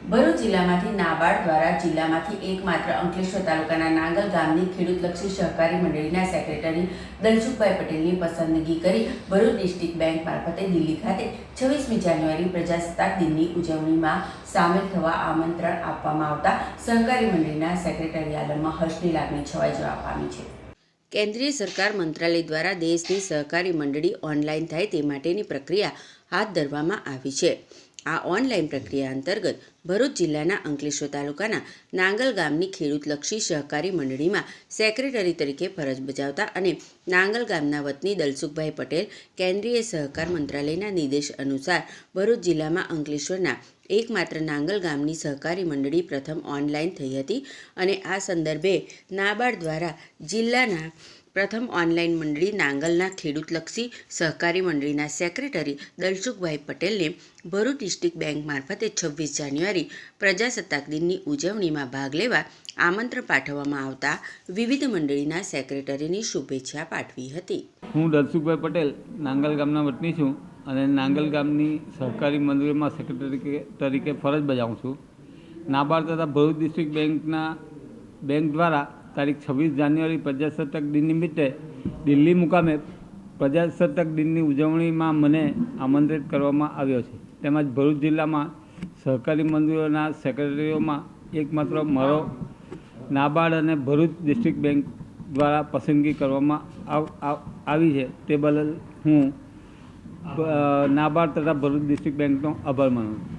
ભરૂચ જિલ્લામાંથી નાબાર્ડ દ્વારા જિલ્લામાંથી એકમાત્ર અંકલેશ્વર તાલુકાના નાંગલ ગામની ખેડૂતલક્ષી સહકારી મંડળીના સેક્રેટરી દલસુખભાઈ પટેલની પસંદગી કરી ભરૂચ ડિસ્ટ્રિક્ટ બેંક મારફતે દિલ્હી ખાતે 26મી જાન્યુઆરી પ્રજાસત્તાક દિનની ઉજવણીમાં સામેલ થવા આમંત્રણ આપવામાં આવતા સહકારી મંડળીના સેક્રેટરી આલમમાં હર્ષની લાગણી છવાઈ જવા પામી છે। કેન્દ્રીય સરકાર મંત્રાલય દ્વારા દેશની સહકારી મંડળી ઓનલાઈન થાય તે માટેની પ્રક્રિયા હાથ ધરવામાં આવી છે। આ ઓનલાઈન પ્રક્રિયા અંતર્ગત ભરૂચ જિલ્લાના અંકલેશ્વર તાલુકાના નાંગલ ગામની ખેડૂતલક્ષી સહકારી મંડળીમાં સેક્રેટરી તરીકે ફરજ બજાવતા અને નાંગલ ગામના વતની દલસુખભાઈ પટેલ કેન્દ્રીય સહકાર મંત્રાલયના નિર્દેશ અનુસાર ભરૂચ જિલ્લામાં અંકલેશ્વરના એકમાત્ર નાંગલ ગામની સહકારી મંડળી પ્રથમ ઓનલાઈન થઈ હતી અને આ સંદર્ભે નાબાર્ડ દ્વારા જિલ્લાના પ્રથમ ઓનલાઈન મંડળી નાંગલના ખેડૂતલક્ષી સહકારી મંડળીના સેક્રેટરી દલસુખભાઈ પટેલને ભરૂચ ડિસ્ટ્રિક્ટ બેંક મારફતે 26 જાન્યુઆરી પ્રજાસત્તાક દિનની ઉજવણીમાં ભાગ લેવા આમંત્રણ પાઠવવામાં આવતા વિવિધ મંડળીના સેક્રેટરીની શુભેચ્છા પાઠવી હતી। હું દલસુખભાઈ પટેલ નાંગલ ગામના વતની છું અને નાંગલ ગામની સહકારી મંડળીમાં સેક્રેટરી તરીકે ફરજ બજાવું છું। નાબાર્ડ તથા ભરૂચ ડિસ્ટ્રિક્ટ બેંક દ્વારા તારીખ 26 જાન્યુઆરી પ્રજાસત્તાક દિન નિમિત્તે દિલ્હી મુકામે પ્રજાસત્તાક દિનની ઉજવણીમાં મને આમંત્રિત કરવામાં આવ્યો છે। તેમજ ભરૂચ જિલ્લામાં સહકારી મંડળીઓના સેક્રેટરીઓમાં એકમાત્ર મારો નાબાર્ડ અને ભરૂચ ડિસ્ટ્રિક્ટ બેંક દ્વારા પસંદગી કરવામાં આવી છે। તે બદલ હું નાબાર્ડ તથા ભરૂચ ડિસ્ટ્રિક્ટ બેંકનો આભાર માનું છું।